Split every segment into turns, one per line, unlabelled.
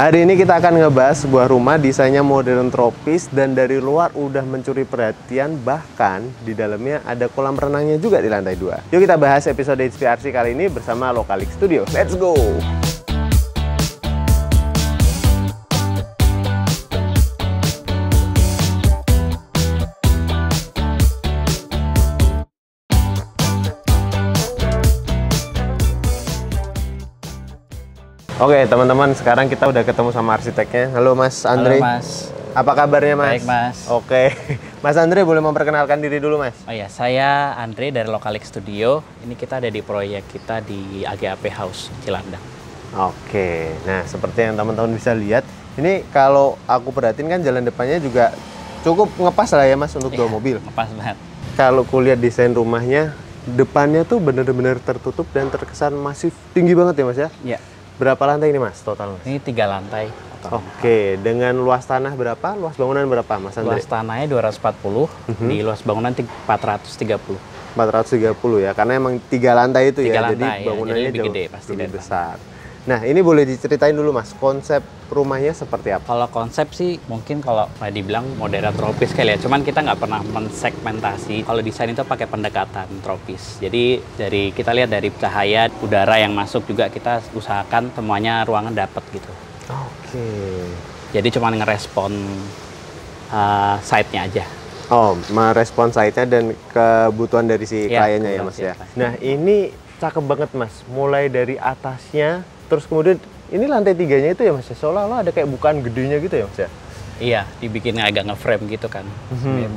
Hari ini kita akan ngebahas sebuah rumah desainnya modern tropis dan dari luar udah mencuri perhatian, bahkan di dalamnya ada kolam renangnya juga di lantai 2. Yuk kita bahas episode HVRC kali ini bersama Localiq Studio. Let's go! Oke teman-teman, sekarang kita udah ketemu sama arsiteknya. Halo Mas Andre.
Halo Mas.
Apa kabarnya Mas?
Baik Mas.
Oke, Mas Andre boleh memperkenalkan diri dulu Mas?
Oh ya, saya Andre dari Localiq Studio. Ini kita ada di proyek kita di AGAP House Cilandak.
Oke, nah seperti yang teman-teman bisa lihat, ini kalau aku perhatiin kan jalan depannya juga cukup ngepas lah ya Mas untuk dua mobil.
Ngepas banget.
Kalau kulihat desain rumahnya, depannya tuh bener-bener tertutup dan terkesan masif, tinggi banget ya Mas ya?
Iya.
Berapa lantai ini Mas total Mas?
Ini 3 lantai.
Oke, dengan luas tanah berapa? Luas bangunan berapa Mas Andre?
Luas tanahnya 240, di luas bangunan 430.
430 ya, karena emang 3 lantai itu
3
ya,
lantai,
jadi bangunannya
jadi lebih
jauh
gede pasti
lebih
dari
besar. Nah, ini boleh diceritain dulu Mas, konsep rumahnya seperti apa?
Kalau konsep sih mungkin kalau dibilang modern tropis kali ya, cuman kita nggak pernah mensegmentasi. Kalau desain itu pakai pendekatan tropis. Jadi dari kita lihat dari cahaya, udara yang masuk juga kita usahakan semuanya ruangan dapat gitu.
Oke.
Jadi cuma ngerespon site-nya aja.
Oh, merespon site-nya dan kebutuhan dari si kliennya ya Mas ya. Nah, ini cakep banget Mas, mulai dari atasnya, terus kemudian ini lantai 3-nya itu ya Mas ya, seolah-olah ada kayak bukaan gedenya gitu ya Mas ya?
Iya, dibikin agak nge-frame gitu kan,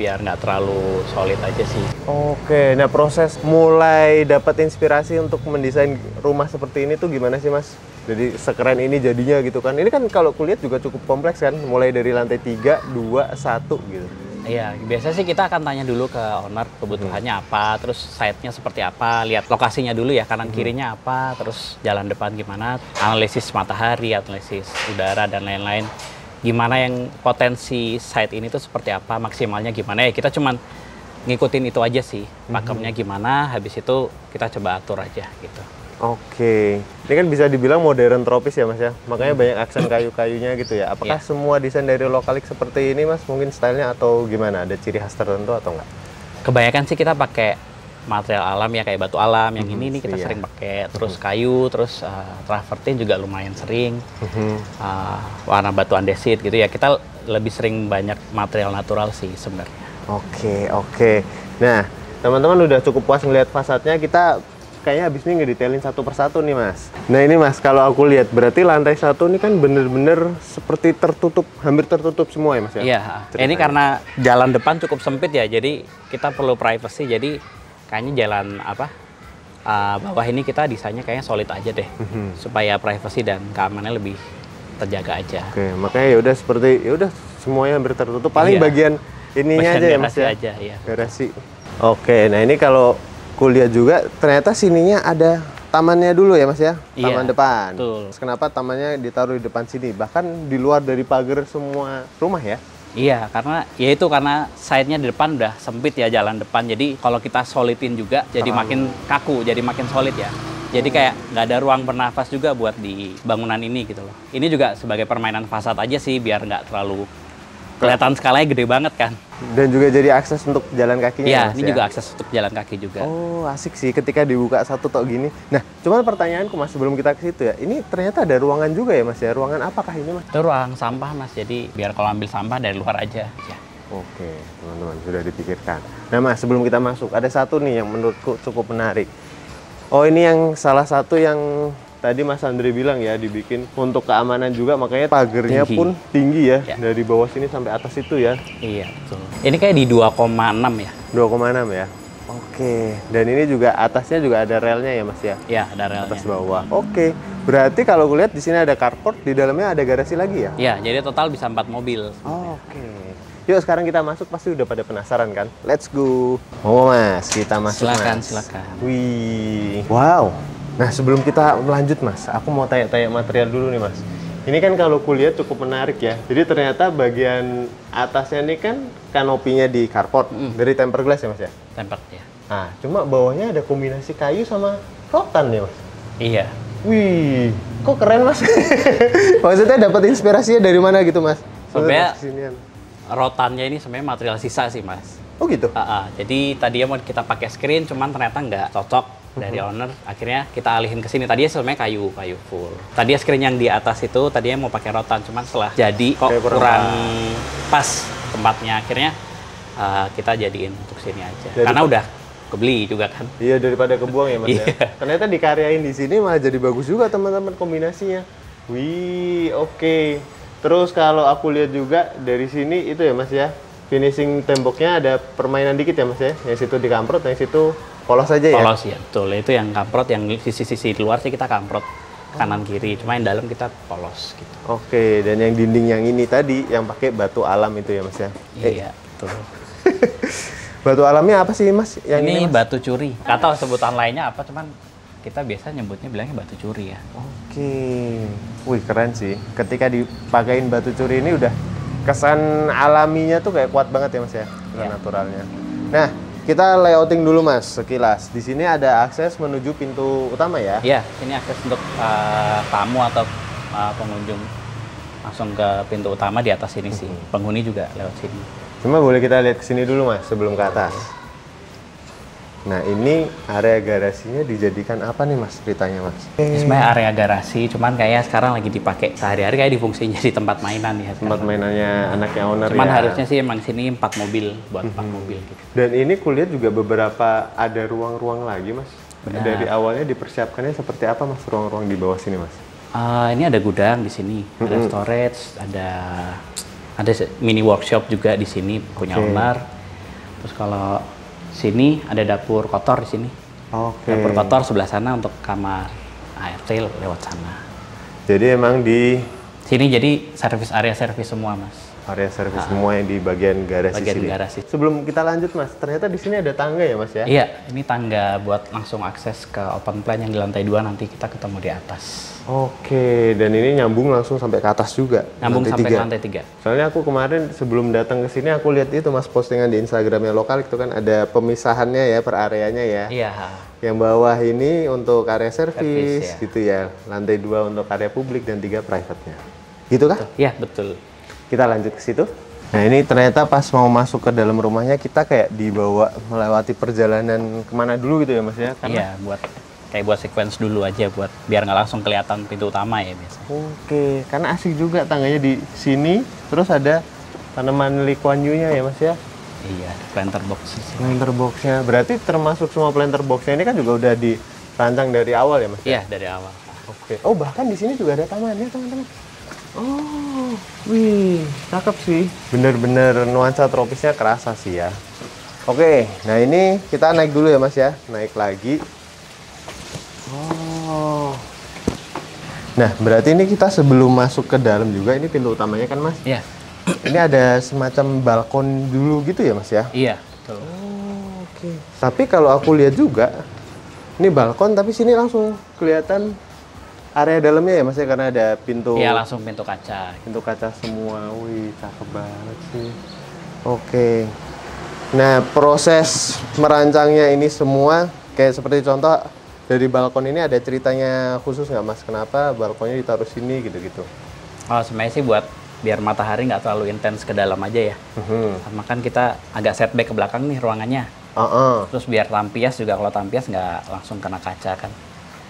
biar nggak terlalu solid aja sih.
Oke, nah proses mulai dapat inspirasi untuk mendesain rumah seperti ini tuh gimana sih Mas? Jadi sekeren ini jadinya gitu kan, ini kan kalau kulihat juga cukup kompleks kan, mulai dari lantai 3, 2, 1 gitu.
Iya, biasanya sih kita akan tanya dulu ke owner kebutuhannya apa, terus site-nya seperti apa, lihat lokasinya dulu ya, kanan kirinya apa, terus jalan depan gimana, analisis matahari, analisis udara, dan lain-lain. Gimana yang potensi site ini tuh seperti apa, maksimalnya gimana ya, kita cuman ngikutin itu aja sih, pakemnya gimana, habis itu kita coba atur aja gitu.
Oke, ini kan bisa dibilang modern tropis ya Mas ya, makanya banyak aksen kayu-kayunya gitu ya. Apakah semua desain dari Localiq seperti ini Mas? Mungkin stylenya atau gimana? Ada ciri khas tertentu atau enggak?
Kebanyakan sih kita pakai material alam ya, kayak batu alam. Yang ini kita sering pakai, terus kayu, terus travertine juga lumayan sering. Warna batu andesit gitu ya, kita lebih sering banyak material natural sih sebenarnya.
Oke. Nah, teman-teman udah cukup puas ngelihat fasadnya, kita kayaknya habis ini ngedetailin satu persatu nih Mas. Nah ini Mas, kalau aku lihat berarti lantai 1 ini kan bener-bener seperti tertutup, hampir tertutup semua ya Mas ya?
Iya, ini karena jalan depan cukup sempit ya, jadi kita perlu privacy, jadi kayaknya jalan bawah ini kita desainnya kayaknya solid aja deh, supaya privacy dan keamanannya lebih terjaga aja.
Oke, makanya ya udah seperti, ya udah semuanya hampir tertutup, paling bagian ininya aja ya Mas ya?
Aja, iya.
Garasi. Oke, nah ini kalau kuliah juga ternyata sininya ada tamannya dulu ya Mas ya, taman depan.
Betul.
Kenapa tamannya ditaruh di depan sini, bahkan di luar dari pagar semua rumah ya?
Iya, karena side-nya di depan udah sempit ya jalan depan, jadi kalau kita solidin juga jadi makin kaku, jadi makin solid ya. Jadi kayak nggak ada ruang bernafas juga buat di bangunan ini gitu loh. Ini juga sebagai permainan fasad aja sih, biar nggak terlalu kelihatan skalanya gede banget kan.
Dan juga jadi akses untuk jalan kakinya
ya,
Mas
ini
ya?
juga akses untuk jalan kaki juga.
Oh, asik sih ketika dibuka satu tok gini. Nah, cuman pertanyaanku Mas sebelum kita ke situ ya, ini ternyata ada ruangan juga ya Mas ya? Ruangan apakah ini Mas?
Itu ruang sampah Mas, jadi biar kalau ambil sampah dari luar aja. Ya.
Oke, teman-teman sudah dipikirkan. Nah Mas, sebelum kita masuk, ada satu nih yang menurutku cukup menarik. Oh, ini yang salah satu yang tadi Mas Andre bilang ya, dibikin untuk keamanan juga, makanya pagernya pun tinggi ya, dari bawah sini sampai atas itu ya.
Iya, betul. Ini kayak di 2,6 ya.
2,6 ya. Oke, dan ini juga atasnya juga ada relnya ya Mas ya?
Iya, ada relnya.
Atas bawah. Oke, berarti kalau kulihat di sini ada carport, di dalamnya ada garasi lagi ya?
Iya, jadi total bisa 4 mobil.
Oke. Yuk sekarang kita masuk, pasti udah pada penasaran kan? Let's go. Oh Mas, kita masuk Mas.
Silakan.
Wih, wow. Nah sebelum kita lanjut Mas, aku mau tanya-tanya material dulu nih Mas. Ini kan kalau kulihat cukup menarik ya. Jadi ternyata bagian atasnya ini kan kanopinya di carport dari tempered glass ya Mas ya?
Tempered ya.
Nah, cuma bawahnya ada kombinasi kayu sama rotan ya Mas?
Iya.
Wih, kok keren mas? Maksudnya dapat inspirasinya dari mana gitu mas?
Sebenarnya
Kesinian.
rotannya ini sebenarnya material sisa sih mas.
Oh gitu?
Jadi tadinya mau kita pakai screen, cuman ternyata nggak cocok dari owner. Akhirnya kita alihin ke sini. Tadinya sebenarnya kayu full. Tadinya screen yang di atas itu tadinya mau pakai rotan, cuman setelah jadi kok
Kayak
kurang pas tempatnya. Akhirnya kita jadiin untuk sini aja.
Jadi
karena udah kebeli juga kan.
Iya, daripada kebuang ya mas ya.
Iya.
Ternyata dikaryain di sini malah jadi bagus juga teman-teman kombinasinya. Wih, oke. Terus kalau aku lihat juga dari sini itu ya mas ya, finishing temboknya ada permainan dikit ya mas ya. Yang situ dikamprot, yang situ polos aja ya?
Polos ya, betul. Itu yang kamprot, yang sisi-sisi luar sih kita kamprot kanan kiri. Cuma yang dalam kita polos gitu.
Oke, dan yang dinding yang ini tadi yang pakai batu alam itu ya mas ya?
Iya, betul.
Batu alamnya apa sih mas? Yang
ini
mas?
batu curi. Nggak tahu sebutan lainnya apa, cuman kita biasa nyebutnya bilangnya batu curi ya.
Oke, wih keren sih. Ketika dipakein batu curi ini udah kesan alaminya tuh kayak kuat banget ya mas ya, kesan naturalnya. Nah, kita layouting dulu mas sekilas. Di sini ada akses menuju pintu utama ya?
Iya, ini akses untuk tamu atau pengunjung langsung ke pintu utama di atas sini sih. Penghuni juga lewat sini.
Cuma boleh kita lihat ke sini dulu mas sebelum ke atas. Nah ini area garasinya dijadikan apa nih mas ceritanya mas?
Ini sebenarnya area garasi, cuman kayaknya sekarang lagi dipakai sehari-hari kayak difungsinya di tempat mainan ya.
Tempat mainannya anaknya owner
cuman
ya?
harusnya sih emang sini 4 mobil, buat 4 mobil gitu.
Dan ini kulihat juga beberapa ada ruang-ruang lagi mas?
Benar.
Dari awalnya dipersiapkannya seperti apa mas ruang-ruang di bawah sini mas?
Ini ada gudang di sini, ada storage, ada mini workshop juga di sini punya owner. Terus kalau sini ada dapur kotor di sini.
Oke.
Dapur kotor sebelah sana untuk kamar ART lewat sana.
Jadi emang di
Sini jadi area servis semua mas.
area servis semua yang di bagian garasi
Bagian
sini.
garasi.
Sebelum kita lanjut mas, ternyata di sini ada tangga ya mas ya?
Iya, ini tangga buat langsung akses ke open plan yang di lantai 2, nanti kita ketemu di atas.
Oke, dan ini nyambung langsung sampai ke atas juga.
Nyambung sampai ke
3.
lantai 3.
Soalnya aku kemarin sebelum datang ke sini aku lihat itu mas postingan di Instagramnya lokal itu kan ada pemisahannya ya per areanya ya.
Iya.
Yang bawah ini untuk area servis
Servis, ya.
gitu ya. Lantai 2 untuk area publik dan 3 private-nya. Gitu kah?
Iya, betul.
Kita lanjut ke situ. Nah ini ternyata pas mau masuk ke dalam rumahnya kita kayak dibawa melewati perjalanan kemana dulu gitu ya mas ya?
Iya, buat sequence dulu aja buat biar nggak langsung kelihatan pintu utama ya biasanya.
Oke, karena asik juga tangganya di sini, terus ada tanaman Lee Kuan Yew-nya ya mas ya?
Iya, planter box.
Planter box-nya, berarti termasuk semua planter box-nya ini kan juga udah dirancang dari awal ya mas?
Iya, dari awal.
Oke. Oh bahkan di sini juga ada tamannya teman-teman. Oh, wih, cakep sih. Bener-bener nuansa tropisnya kerasa sih ya. Oke, nah ini kita naik dulu ya mas ya, naik lagi. Oh. Nah, berarti ini kita sebelum masuk ke dalam juga, ini pintu utamanya kan mas?
Iya.
Ini ada semacam balkon dulu gitu ya mas ya?
Iya, betul.
Oh, oke. Tapi kalau aku lihat juga, ini balkon tapi sini langsung kelihatan area dalamnya ya mas ya, karena ada pintu.
Iya, langsung pintu kaca.
Pintu kaca semua, wih cakep banget sih. Oke. Nah, proses merancangnya ini semua, kayak seperti contoh, dari balkon ini ada ceritanya khusus nggak mas? Kenapa balkonnya ditaruh sini gitu-gitu?
Oh, sebenarnya sih buat biar matahari nggak terlalu intens ke dalam aja ya. Sama kan kita agak setback ke belakang nih ruangannya. Terus biar tampias juga, kalau tampias nggak langsung kena kaca kan.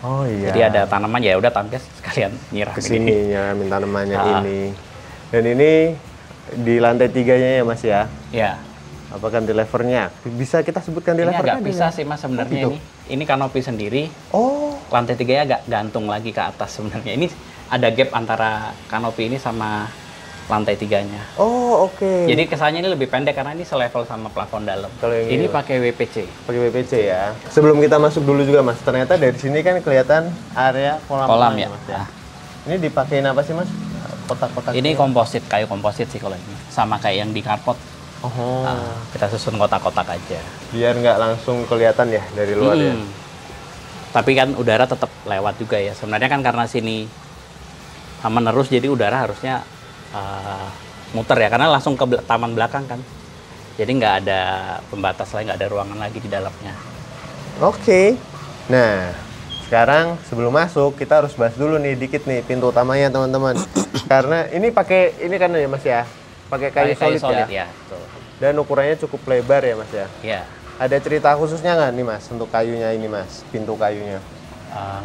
Oh iya.
Jadi ada tanaman ya udah tampias sekalian nyiram
kesini nyiramin tanamannya ini. Dan ini di lantai 3-nya ya mas ya?
Iya.
Apa cantilevernya? Bisa kita sebut
Ini
cantilever
agak
kan?
pisah sih mas sebenarnya
gitu?
ini. Ini kanopi sendiri.
Oh.
Lantai 3-nya agak gantung lagi ke atas sebenarnya. Ini ada gap antara kanopi ini sama lantai 3-nya.
Oh oke.
Jadi kesannya ini lebih pendek karena ini selevel sama plafon dalam.
Kalau yang
Ini
ini
pakai WPC.
pakai WPC ya. Sebelum kita masuk dulu juga mas, ternyata dari sini kan kelihatan area kolam
Kolam
renang
ya.
mas, ya. Ini dipakein apa sih mas? Kotak-kotak.
Ini komposit, kayu komposit sih kalau ini. Sama kayak yang di carport.
Oh.
Kita susun kotak-kotak aja.
Biar nggak langsung kelihatan ya dari luar ya.
Tapi kan udara tetap lewat juga ya. Sebenarnya kan karena sini menerus jadi udara harusnya muter ya, karena langsung ke taman belakang kan. Jadi nggak ada pembatas lagi, nggak ada ruangan lagi di dalamnya.
Oke. Nah, Sekarang sebelum masuk kita harus bahas dulu nih dikit nih pintu utamanya teman-teman. Karena ini pakai ini kan ya Mas ya, pakai kayu solid ya.
Betul.
Dan ukurannya cukup lebar ya Mas ya.
Iya.
Ada cerita khususnya nggak nih Mas untuk kayunya ini Mas, pintu kayunya?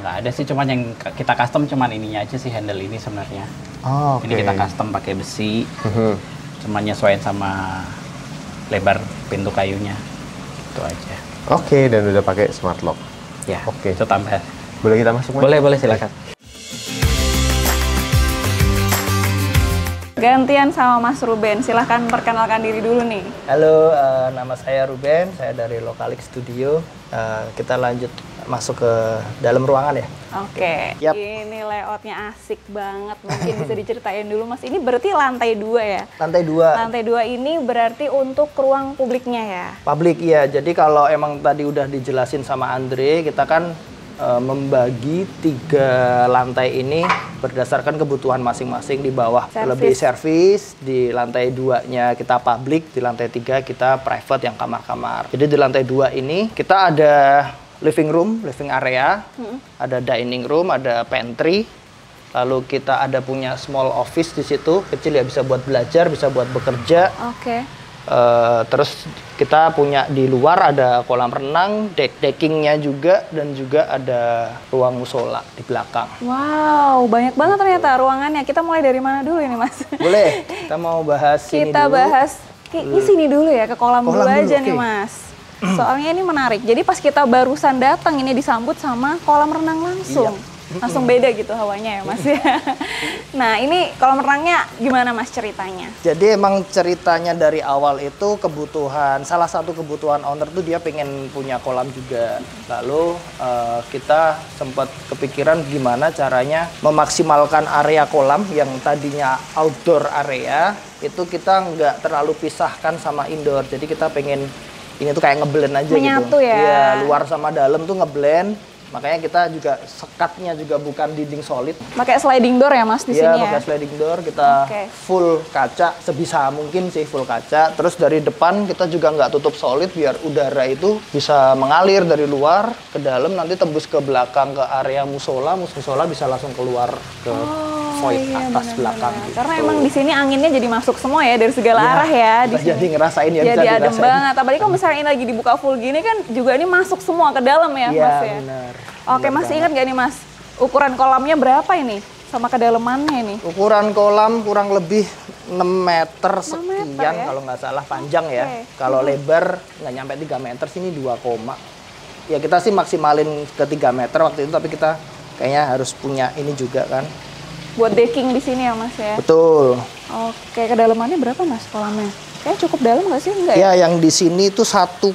Nggak ada sih, cuman yang kita custom cuman ininya aja sih, handle ini sebenarnya.
Oh,
Ini kita custom pakai besi,
Mhm.
cuman nyesuaiin sama lebar pintu kayunya. Itu aja.
Oke, dan udah pakai smart lock.
Ya,
Oke.
itu tambah.
Boleh kita masuk Mas?
Boleh silakan.
Gantian sama Mas Ruben, silahkan perkenalkan diri dulu nih.
Halo, nama saya Ruben, saya dari Localic Studio. Kita lanjut masuk ke dalam ruangan ya.
Oke,
Yap.
ini layoutnya asik banget. Mungkin bisa diceritain dulu Mas, ini berarti lantai 2 ya?
Lantai 2,
Lantai 2 ini berarti untuk ruang publiknya ya?
publik ya. Jadi kalau emang tadi udah dijelasin sama Andre, kita kan membagi 3 lantai ini berdasarkan kebutuhan masing-masing. Di bawah lebih servis, di lantai 2-nya kita publik, di lantai 3 kita private yang kamar-kamar. Jadi di lantai 2 ini kita ada living room, living area, ada dining room, ada pantry. Lalu kita ada punya small office di situ, kecil ya, bisa buat belajar, bisa buat bekerja.
Oke.
Terus kita punya di luar ada kolam renang, deckingnya juga, dan juga ada ruang musola di belakang.
Wow, banyak banget ternyata ruangannya. Kita mulai dari mana dulu ini Mas?
Boleh, kita mau bahas ini
Kita
dulu.
bahas ini sini dulu ya, ke kolam dulu
Kolam dulu,
aja nih
oke.
Mas. Soalnya ini menarik. Jadi pas kita barusan datang ini disambut sama kolam renang langsung. Langsung beda gitu hawanya ya Mas ya. Nah ini kolam renangnya gimana Mas ceritanya?
Jadi emang ceritanya dari awal itu kebutuhan, salah satu kebutuhan owner tuh dia pengen punya kolam juga. Lalu kita sempat kepikiran gimana caranya memaksimalkan area kolam yang tadinya outdoor area, itu kita nggak terlalu pisahkan sama indoor. Jadi kita pengen ini tuh kayak ngeblend aja
Menyatu
gitu.
ya?
Iya, luar sama dalam tuh ngeblend. Makanya kita juga sekatnya juga bukan dinding solid.
Pakai sliding door ya Mas di
Iya,
sini ya?
pakai sliding door, kita
Oke.
full kaca, sebisa mungkin sih full kaca. Terus dari depan kita juga nggak tutup solid biar udara itu bisa mengalir dari luar ke dalam, nanti tembus ke belakang ke area musola bisa langsung keluar ke void atas belakang. Gitu.
Karena emang di sini anginnya jadi masuk semua ya dari segala
Iya,
arah ya di
kita
sini.
jadi ngerasain ya,
Jadi
bisa
adem
dirasain.
banget. Apalagi kalau misalnya ini lagi dibuka full gini kan juga ini masuk semua ke dalam ya
Iya,
Mas ya.
benar.
Oke,
Benar
Mas ingat gak nih Mas ukuran kolamnya berapa ini sama kedalamannya ini?
Ukuran kolam kurang lebih 6 meter
6
sekian
meter ya?
kalau nggak salah, panjang ya.
Oke.
Kalau lebar nggak nyampe 3 meter, sini 2, ya kita sih maksimalin ke 3 meter waktu itu, tapi kita kayaknya harus punya ini juga kan.
Buat decking di sini ya Mas ya.
Betul.
Oke, kedalamannya berapa Mas kolamnya? Kayaknya cukup dalam nggak sih? Enggak ya?
Ya, yang di sini itu 1,8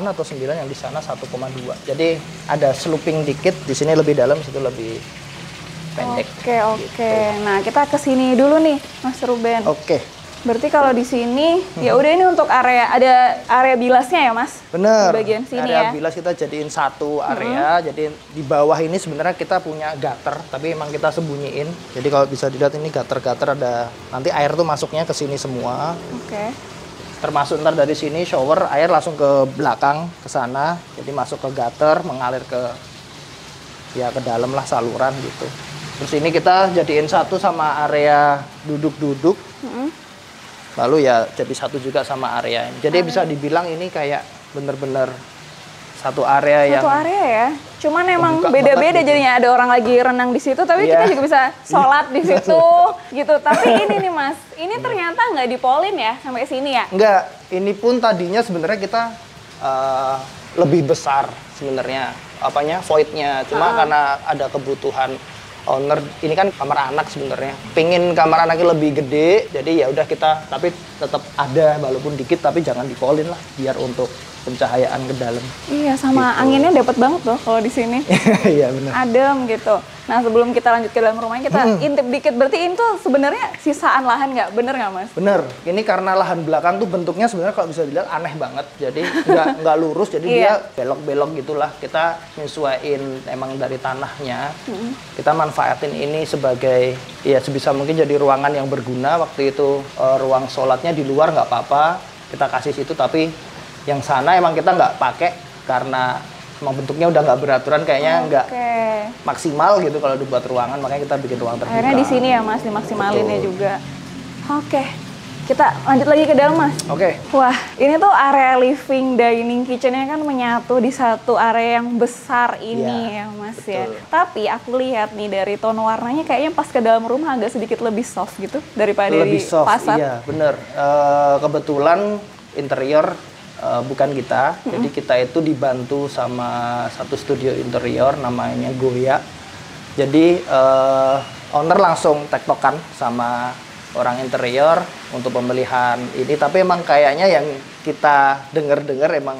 atau 9, yang di sana 1,2. Jadi ada sloping dikit, di sini lebih dalam, situ lebih pendek.
Oke. Nah, kita ke sini dulu nih Mas Ruben.
Oke.
Berarti kalau di sini ya udah ini untuk area, ada area bilasnya ya Mas?
Bener.
Di bagian sini
area
ya.
bilas kita jadiin satu area. Jadi di bawah ini sebenarnya kita punya gutter, tapi emang kita sembunyiin. Jadi kalau bisa dilihat ini gutter-gutter, ada nanti air tuh masuknya ke sini semua.
Oke.
Termasuk ntar dari sini shower air langsung ke belakang ke sana. Jadi masuk ke gutter, mengalir ke dalam lah, saluran gitu. Terus ini kita jadiin satu sama area duduk-duduk. Lalu ya jadi satu juga sama area ini. Jadi bisa dibilang ini kayak bener-bener satu area yang
Satu area ya. Cuman emang
Kebuka
beda-beda
banget gitu.
jadinya, ada orang lagi renang di situ, tapi
Iya.
kita juga bisa sholat di situ gitu. Tapi ini nih Mas, ini ternyata nggak dipolin ya sampai sini ya?
enggak. Ini pun tadinya sebenarnya kita lebih besar sebenarnya voidnya. Cuma karena ada kebutuhan owner, ini kan kamar anak sebenarnya. Pengen kamar anaknya lebih gede, jadi ya udah kita tapi tetap ada walaupun dikit, tapi jangan dipolin lah biar untuk pencahayaan ke dalam.
Iya, sama anginnya dapat banget loh kalau di sini.
Iya benar.
Adem gitu. Nah, sebelum kita lanjut ke dalam rumahnya, kita intip dikit. Berarti ini tuh sebenarnya sisaan lahan nggak? Bener nggak Mas?
Bener, ini karena lahan belakang tuh bentuknya sebenarnya kalau bisa dilihat aneh banget. Jadi nggak lurus, jadi
Iya.
dia belok-belok gitulah. Kita nyesuaiin emang dari tanahnya. Kita manfaatin ini sebagai ya sebisa mungkin jadi ruangan yang berguna. Waktu itu ruang sholatnya di luar nggak apa-apa, kita kasih situ. Tapi yang sana emang kita nggak pakai karena Emang bentuknya udah nggak beraturan, kayaknya nggak
Oke.
maksimal gitu kalau dibuat ruangan, makanya kita bikin ruang terbuka.
Akhirnya di sini ya Mas, dimaksimalinnya
Betul.
juga. Oke. Kita lanjut lagi ke dalam Mas.
Oke.
Wah, ini tuh area living, dining, kitchennya kan menyatu di satu area yang besar ini
Iya,
ya Mas
betul.
ya. Tapi aku lihat nih dari tone warnanya kayaknya pas ke dalam rumah agak sedikit lebih soft gitu daripada
Lebih
di
soft,
fasad.
iya bener. Kebetulan interior bukan kita, jadi kita itu dibantu sama satu studio interior namanya Goya. Jadi owner langsung tektokan sama orang interior untuk pemilihan ini, tapi emang kayaknya yang kita dengar emang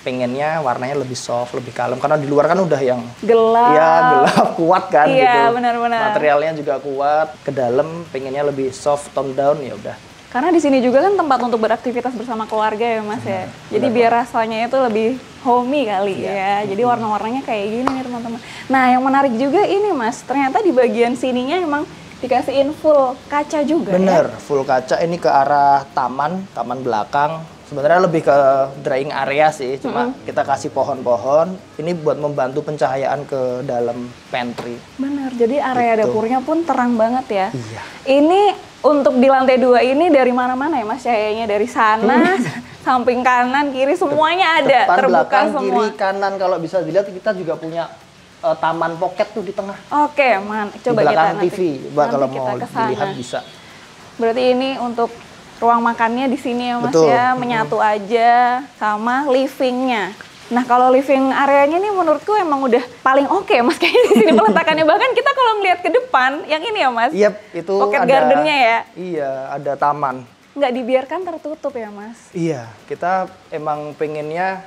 pengennya warnanya lebih soft, lebih kalem, karena di luar kan udah yang
Gelap.
ya gelap kuat kan
Iya,
gitu.
benar-benar.
Materialnya juga kuat, ke dalam pengennya lebih soft, tone down, ya udah.
Karena di sini juga kan tempat untuk beraktivitas bersama keluarga ya Mas ya. Jadi biar rasanya itu lebih homey kali ya. Jadi warna-warnanya kayak gini nih teman-teman. Nah yang menarik juga ini Mas, ternyata di bagian sininya emang dikasihin full kaca juga
Bener,
ya.
full kaca, ini ke arah taman belakang. Sebenarnya lebih ke drying area sih, cuma kita kasih pohon-pohon. Ini buat membantu pencahayaan ke dalam pantry.
Bener, jadi area
Gitu.
dapurnya pun terang banget ya.
Iya.
Ini untuk di lantai 2 ini dari mana-mana ya Mas cahayanya, dari sana, samping kanan, kiri semuanya ada,
Depan,
terbuka
belakang,
semua.
kiri, kanan. Kalau bisa dilihat kita juga punya taman pocket tuh di tengah.
Oke, coba
di belakang
kita
TV. Coba kalau
kita
mau
ke sana.
dilihat bisa.
Berarti ini untuk ruang makannya di sini ya Mas
Betul.
ya, menyatu aja sama livingnya. Nah kalau living areanya nih menurutku emang udah paling oke Mas kayaknya di sini peletakannya. Bahkan kita kalau ngeliat ke depan, yang ini ya Mas,
Iya, itu
pocket
ada
gardennya ya,
Iya, ada taman.
nggak dibiarkan tertutup ya Mas.
Iya, kita emang pengennya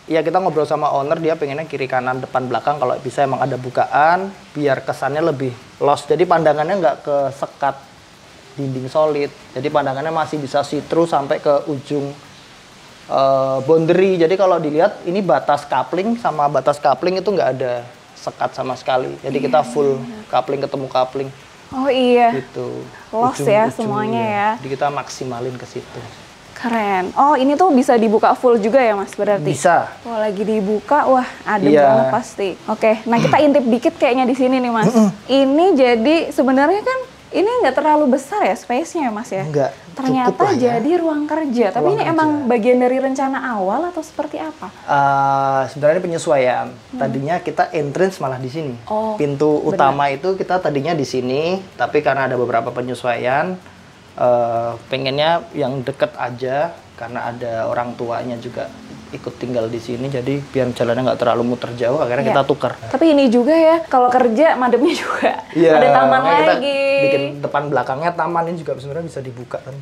ya kita ngobrol sama owner, dia pengennya kiri kanan depan belakang kalau bisa emang ada bukaan biar kesannya lebih los. Jadi pandangannya nggak kesekat dinding solid. Jadi pandangannya masih bisa see through sampai ke ujung boundary. Jadi kalau dilihat ini batas coupling sama batas coupling itu nggak ada sekat sama sekali. Jadi kita full coupling ketemu coupling
Oh iya,
gitu.
los ya semuanya ya.
Jadi kita maksimalin ke situ.
Keren. Oh ini tuh bisa dibuka full juga ya Mas berarti?
Bisa.
Kalau lagi dibuka, wah adem
Iya.
banget pasti. Oke, nah kita intip dikit kayaknya di sini nih Mas. Ini jadi sebenarnya kan ini nggak terlalu besar ya space-nya ya Mas ya?
Enggak,
Ternyata
cukup lah ya.
jadi ruang kerja. Tapi
Ruang
ini
kerja.
emang bagian dari rencana awal atau seperti apa?
Sebenarnya penyesuaian. Tadinya kita entrance malah di sini.
Oh,
Pintu utama itu kita tadinya di sini, tapi karena ada beberapa penyesuaian, pengennya yang deket aja karena ada orang tuanya juga ikut tinggal di sini, jadi biar jalannya nggak terlalu muter jauh, akhirnya
Iya.
kita tukar.
Tapi ini juga ya, kalau kerja mademnya juga.
Iya,
Ada taman
makanya kita
lagi.
bikin depan belakangnya taman, ini juga sebenarnya bisa dibuka kan.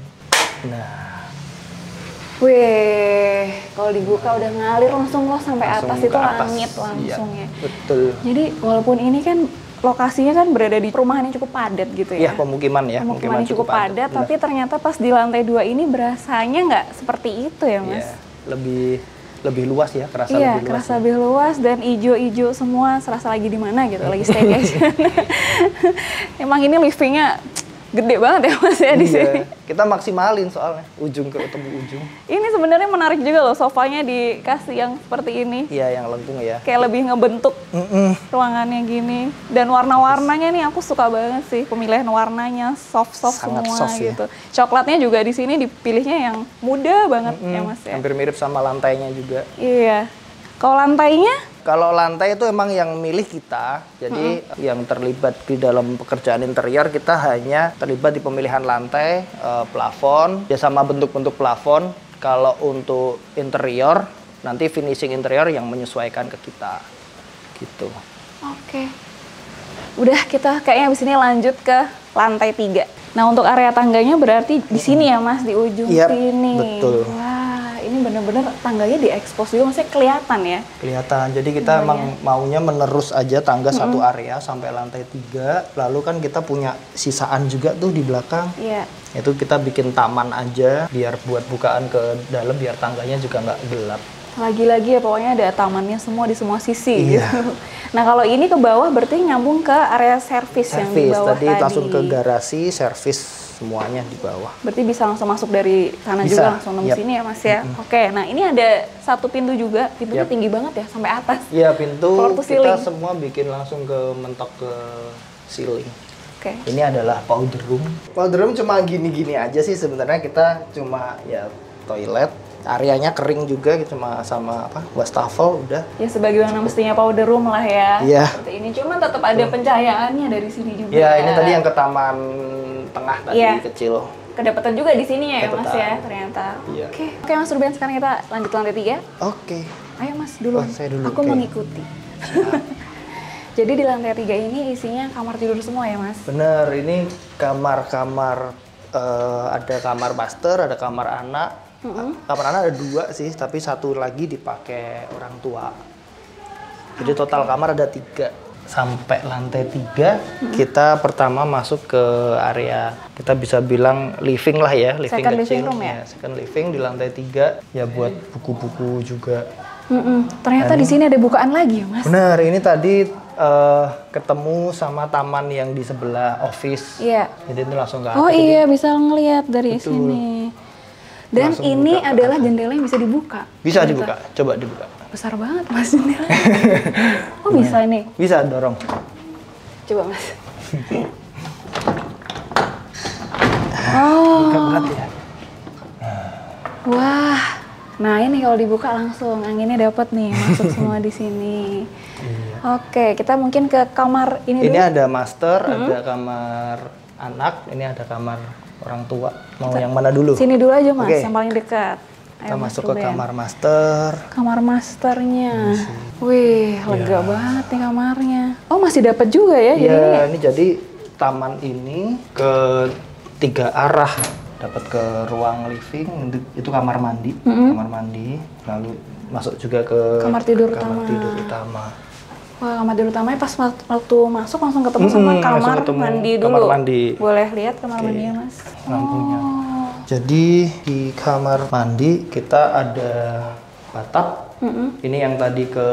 Nah,
Wih, kalau dibuka udah ngalir langsung loh sampai
langsung
atas
ke
itu
atas.
langit langsung
Iya,
ya.
betul.
Jadi walaupun ini kan lokasinya kan berada di perumahan yang cukup padat gitu
Iya,
ya.
pemukiman ya.
Pemukiman yang cukup padat, tapi ternyata pas di lantai 2 ini berasanya nggak seperti itu ya Mas?
Iya, lebih luas ya, kerasa
Iya,
lebih luas.
kerasa lebih luas dan ijo-ijo semua, serasa lagi di mana gitu, lagi staycation. Emang ini livingnya gede banget ya Mas ya di sini.
Kita maksimalin soalnya ujung ke ketemu ujung.
Ini sebenarnya menarik juga loh, sofanya dikasih yang seperti ini.
Iya, yang lengkung ya.
Kayak lebih ngebentuk ruangannya gini. Dan warna-warnanya nih aku suka banget sih, pemilihan warnanya soft-soft
Sangat
semua
soft ya.
gitu. Coklatnya juga di sini dipilihnya yang muda banget ya Mas ya.
Hampir mirip sama lantainya juga.
Iya. Kalau lantainya?
Kalau lantai itu emang yang milih kita, jadi yang terlibat di dalam pekerjaan interior kita hanya terlibat di pemilihan lantai, plafon, ya sama bentuk-bentuk plafon. Kalau untuk interior, nanti finishing interior yang menyesuaikan ke kita, gitu.
Oke. Udah kita kayaknya abis ini lanjut ke lantai 3. Nah untuk area tangganya berarti di sini ya Mas, di ujung
Yap,
sini.
betul.
Wah ini bener-bener tangganya diekspos juga, maksudnya kelihatan ya.
Kelihatan. Jadi kita emang maunya menerus aja tangga satu area sampai lantai 3. Lalu kan kita punya sisaan juga tuh di belakang.
Iya.
Itu kita bikin taman aja biar buat bukaan ke dalam biar tangganya juga nggak gelap.
Lagi-lagi ya pokoknya ada tamannya semua di semua sisi
Iya.
gitu. Nah kalau ini ke bawah berarti nyambung ke area servis yang di
Servis
bawah
tadi langsung ke garasi, servis semuanya di bawah.
Berarti bisa langsung masuk dari sana
Bisa,
juga langsung nembus
yap.
sini ya Mas ya. Oke, nah ini ada satu pintu juga, pintunya
Yap.
tinggi banget ya sampai atas.
Iya, pintu
Floor to
kita
ceiling.
semua bikin langsung ke mentok ke ceiling.
Oke.
Ini adalah powder room. Powder room cuma gini-gini aja sih sebenarnya, kita cuma ya toilet, areanya kering juga cuma sama apa wastafel udah.
Ya sebagaimana mestinya powder room lah ya.
Iya.
Seperti ini, cuman tetap ada pencahayaannya dari sini juga.
Ya ini tadi yang ke taman tengah tadi
Iya.
kecil.
Kedapatan juga di sini ya Mas
Kedapatan.
ya ternyata.
Iya.
Oke Mas Ruben, sekarang kita lanjut lantai 3.
Oke.
Ayo Mas dulu.
Oh, saya dulu,
Aku
oke.
mengikuti. Jadi di lantai 3 ini isinya kamar tidur semua ya Mas?
Bener, ini kamar-kamar ada kamar master, ada kamar anak. Kamar anak ada 2 sih, tapi satu lagi dipakai orang tua. Jadi total kamar ada 3. Sampai lantai 3 kita pertama masuk ke area kita bisa bilang living lah ya, living
Second
kecil.
living room ya?
Second living di lantai 3 ya buat buku-buku juga.
Ternyata di sini ada bukaan lagi ya Mas?
Benar, ini tadi ketemu sama taman yang di sebelah office.
Iya.
Jadi itu langsung ke
Oh
atas.
iya, bisa ngelihat dari
Betul.
sini. Dan
Langsung
ini
buka ke
adalah jendela yang bisa dibuka.
Bisa
Ternyata.
dibuka, coba dibuka.
Besar banget Mas jendelanya. Oh bisa nih.
Bisa dorong.
Coba Mas. Oh,
Berat ya.
wah. Nah ini kalau dibuka langsung anginnya dapat nih masuk semua di sini. Oke, kita mungkin ke kamar ini
Ini
dulu.
ada master, ada kamar anak, ini ada kamar orang tua. Mau yang mana dulu?
Sini dulu aja Mas,
Oke.
yang paling dekat.
Kita
Mas
masuk ke
Ruben.
kamar master.
Kamar masternya. Wih, lega banget nih kamarnya. Oh masih dapat juga ya? Jadi
Iya, ini jadi taman ini ke 3 arah. Dapat ke ruang living, itu kamar mandi, kamar mandi. Lalu masuk juga ke
Kamar tidur
kamar
utama.
tidur utama.
wah, kamar tidur utamanya pas waktu masuk langsung ketemu sama
langsung
kamar
ketemu
mandi dulu.
kamar mandi.
Boleh lihat kamar mandinya Mas?
Lampunya.
Oh.
Jadi di kamar mandi kita ada bathtub. Ini yang tadi ke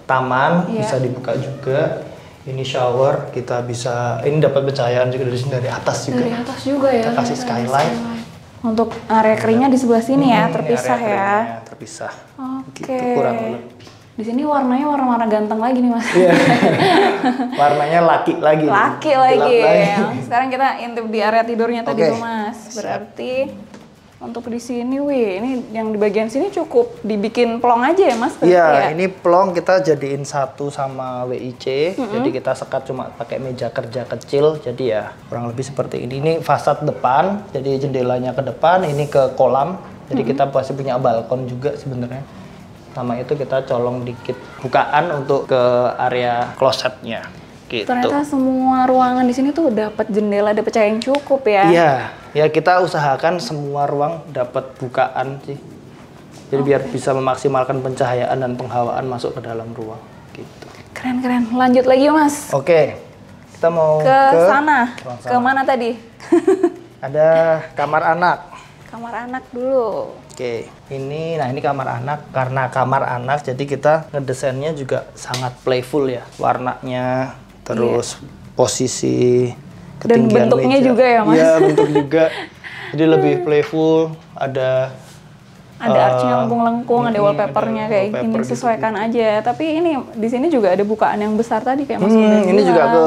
taman
Iya.
bisa dibuka juga. Ini shower kita bisa. Ini dapat pencahayaan juga dari sini dari atas juga.
Dari atas juga ya?
Kita kasih
ternyata ada
skylight.
Untuk area keringnya di sebelah sini ya,
Ini
terpisah
area
ya.
keringnya terpisah.
Oke.
Gitu kurang lebih.
Di sini warnanya warna-warna ganteng lagi nih Mas.
Iya. Warnanya laki lagi.
Laki
Gelap
lagi. Sekarang kita intip di area tidurnya tadi
Oke.
tuh Mas. Berarti untuk di sini, wih, ini yang di bagian sini cukup dibikin plong aja ya Mas? berarti
Iya,
ya?
ini plong kita jadiin satu sama WIC. Jadi kita sekat cuma pakai meja kerja kecil. Jadi ya kurang lebih seperti ini. Ini fasad depan, jadi jendelanya ke depan, ini ke kolam. Jadi kita pasti punya balkon juga sebenarnya. Sama itu kita colong dikit bukaan untuk ke area klosetnya. Gitu.
Ternyata semua ruangan di sini tuh dapat jendela, dapat cahaya yang cukup ya.
Iya, ya kita usahakan semua ruang dapat bukaan sih. Jadi biar bisa memaksimalkan pencahayaan dan penghawaan masuk ke dalam ruang. Gitu.
Keren-keren. Lanjut lagi yuk Mas.
Oke, kita mau
Ke sana.
ruang
Ke mana tadi?
Ada kamar anak.
Kamar anak dulu.
Oke, ini kamar anak. Karena kamar anak, jadi kita ngedesainnya juga sangat playful ya. Warnanya, terus posisi
Dan
ketinggian
bentuknya
meja.
juga ya, Mas?
Iya, bentuk juga. Jadi lebih playful. Ada
Archnya lengkung-lengkung, ada wallpapernya
ada
kayak
wallpaper
gini,
gitu-gitu.
sesuaikan aja. Tapi ini di sini juga ada bukaan yang besar tadi kayak Mas Ruben
ini juga
bilang.
ke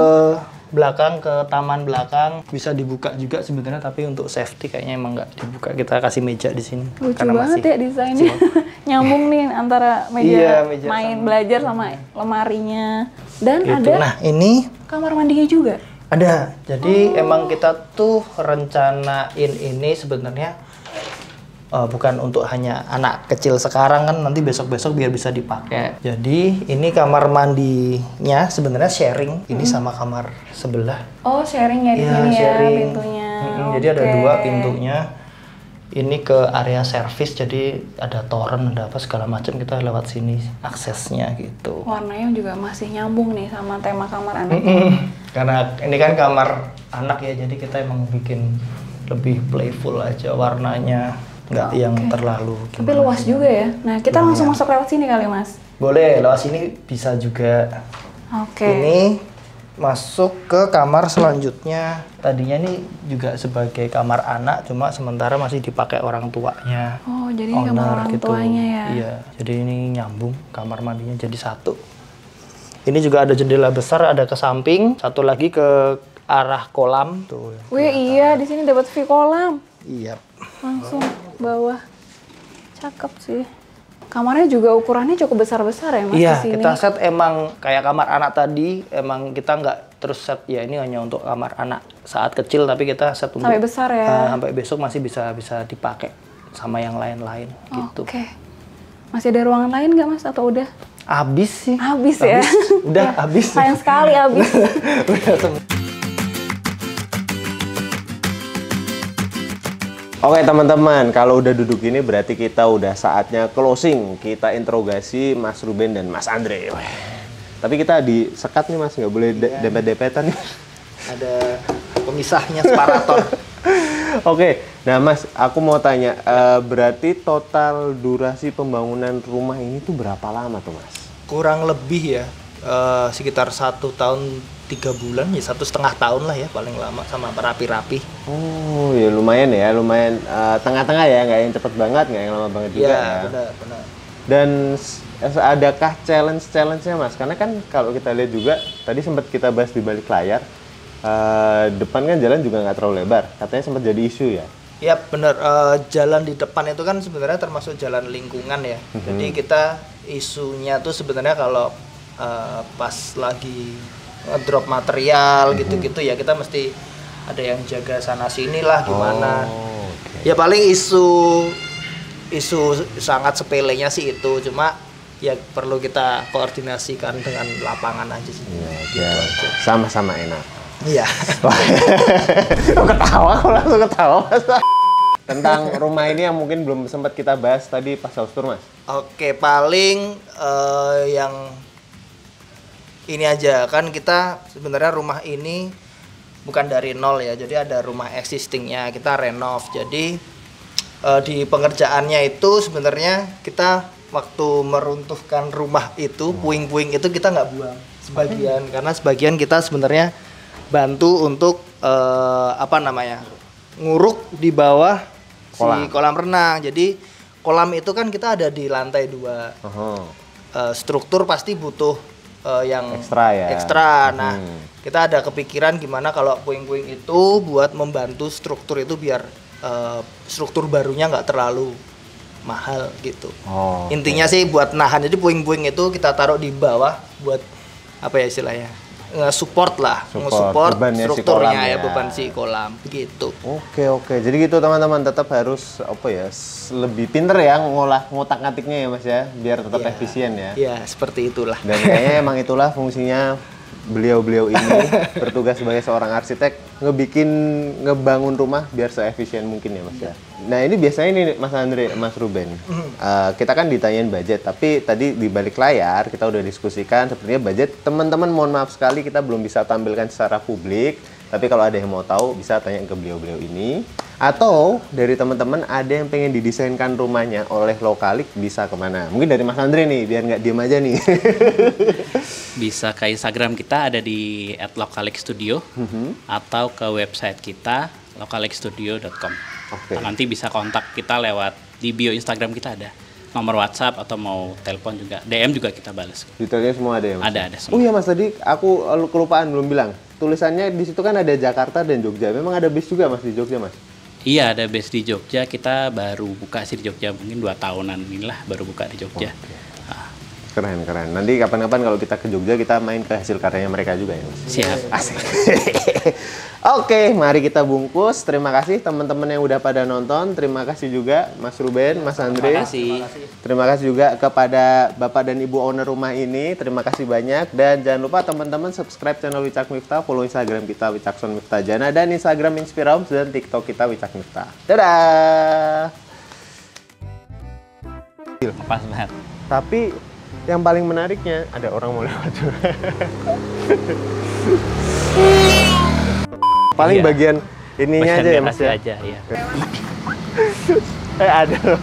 belakang, ke taman belakang bisa dibuka juga sebenarnya, tapi untuk safety kayaknya emang nggak dibuka. Kita kasih meja di sini.
Lucu banget ya desainnya. Nyambung nih antara meja,
Iya, meja
main belajar sama lemarinya. Dan
Gitu.
ada
Nah ini
kamar mandinya juga.
ada. Jadi emang kita tuh rencanain ini sebenarnya bukan untuk hanya anak kecil sekarang kan, nanti besok-besok biar bisa dipakai. Jadi ini kamar mandinya sebenarnya sharing ini sama kamar sebelah.
Oh, sharing ya di
Iya,
sini ya
sharing.
pintunya.
Jadi ada
Oke.
2 pintunya. Ini ke area servis, jadi ada toren, ada apa segala macam, kita lewat sini aksesnya gitu.
Warnanya juga masih nyambung nih sama tema kamar anak.
Karena ini kan kamar anak ya, jadi kita emang bikin lebih playful aja warnanya, nggak yang terlalu
Tapi
gimana.
luas juga ya. Nah, kita langsung masuk lewat sini kali, Mas.
Boleh, lewat sini bisa juga.
Oke.
Ini masuk ke kamar selanjutnya. Tadinya ini juga sebagai kamar anak, cuma sementara masih dipakai orang tuanya.
Oh, jadi ini kamar orang tuanya ya?
Iya, jadi ini nyambung kamar mandinya jadi satu. Ini juga ada jendela besar, ada ke samping, satu lagi ke arah kolam. Tuh.
Wih iya, di sini dapat view kolam.
Iya.
Langsung bawah. Cakep sih. Kamarnya juga ukurannya cukup besar-besar ya Mas
Iya,
di sini.
kita set emang kayak kamar anak tadi, emang kita nggak terus set ya ini hanya untuk kamar anak saat kecil, tapi kita set untuk
Sampai besar ya?
sampai besok masih bisa dipakai sama yang lain-lain gitu.
Oke. Masih ada ruangan lain nggak Mas atau udah?
Habis sih.
Habis ya?
Udah habis.
Sayang sekali habis.
Udah semua.
Oke teman-teman, kalau udah duduk ini berarti kita udah saatnya closing. Kita interogasi Mas Ruben dan Mas Andre. Wah. Tapi kita disekat nih Mas, nggak boleh dempet-dempetan nih.
Ada pemisahnya separator.
Oke, nah Mas, aku mau tanya, berarti total durasi pembangunan rumah ini tuh berapa lama tuh Mas?
Kurang lebih ya, sekitar 1 tahun 3 bulan, ya 1,5 tahun lah ya paling lama sama rapi-rapi.
Oh ya lumayan tengah-tengah ya, nggak yang cepet banget, nggak yang lama banget juga ya.
Benar.
Dan adakah challenge-nya Mas? Karena kan kalau kita lihat juga, tadi sempat kita bahas di balik layar, depan kan jalan juga nggak terlalu lebar, katanya sempat jadi isu ya?
Ya benar, jalan di depan itu kan sebenarnya termasuk jalan lingkungan ya. Jadi kita isunya tuh sebenarnya kalau pas lagi drop material gitu-gitu ya kita mesti ada yang jaga sana sini lah gimana.
Okay.
Ya paling isu sangat sepelenya sih itu, cuma ya perlu kita koordinasikan dengan lapangan aja sih.
Iya, sama-sama enak.
Iya.
Kok langsung ketawa Mas. Tentang rumah ini yang mungkin belum sempat kita bahas tadi pas house tour Mas.
Oke, paling yang ini aja, kan kita sebenarnya rumah ini bukan dari nol ya, jadi ada rumah existingnya, kita renov. Jadi di pengerjaannya itu sebenarnya kita waktu meruntuhkan rumah itu, puing-puing itu kita nggak buang sebagian, karena sebagian kita sebenarnya bantu untuk nguruk di bawah si kolam renang. Jadi kolam itu kan kita ada di lantai 2. Struktur pasti butuh yang ekstra. Nah, kita ada kepikiran gimana kalau puing-puing itu buat membantu struktur itu biar struktur barunya nggak terlalu mahal gitu. Intinya sih buat nahan. Jadi puing-puing itu kita taruh di bawah buat apa ya istilahnya? Nge-support strukturnya ya, beban si kolam gitu.
Oke. Jadi gitu teman-teman, tetap harus lebih pinter ya ngotak-ngatiknya ya Mas ya, biar tetap efisien ya.
Iya, seperti itulah.
Dan kayaknya emang itulah fungsinya beliau-beliau ini bertugas sebagai seorang arsitek, ngebangun rumah biar seefisien mungkin ya Mas ya. Nah ini biasanya nih Mas Andre, Mas Ruben, kita kan ditanyain budget, tapi tadi di balik layar kita udah diskusikan sepertinya budget teman-teman, mohon maaf sekali kita belum bisa tampilkan secara publik, tapi kalau ada yang mau tahu bisa tanya ke beliau-beliau ini, atau dari teman-teman ada yang pengen didesainkan rumahnya oleh Lokalik, bisa kemana? Mungkin dari Mas Andre nih, biar nggak diem aja nih.
Bisa ke Instagram kita ada di @lokalikstudio atau ke website kita lokalikstudio.com. Nanti bisa kontak kita lewat di bio Instagram kita ada nomor WhatsApp atau mau telepon juga, DM juga kita balas.
Detailnya semua ada ya Mas?
Ada semua.
Oh iya Mas, tadi aku kelupaan belum bilang. Tulisannya di situ kan ada Jakarta dan Jogja. Memang ada base juga Mas di Jogja Mas?
Iya, ada base di Jogja. Kita baru buka sih di Jogja, mungkin 2 tahunan inilah baru buka di Jogja.
Keren. Nanti kapan-kapan kalau kita ke Jogja kita main ke hasil karyanya mereka juga ya Mas?
Siap.
Asik. Oke, mari kita bungkus. Terima kasih teman-teman yang udah pada nonton. Terima kasih juga Mas Ruben, Mas Andre. Terima kasih juga kepada Bapak dan Ibu owner rumah ini. Terima kasih banyak. Dan jangan lupa teman-teman subscribe channel Wicak Miftah, follow Instagram kita Wicakson Miftah Jana, dan Instagram Inspirahomes dan TikTok kita Wicak Miftah. Dadah.
Pas banget.
Tapi yang paling menariknya ada orang mau lewat juga. Paling bagian ininya aja ya Mas ya.
Aja, ya.
Ada loh.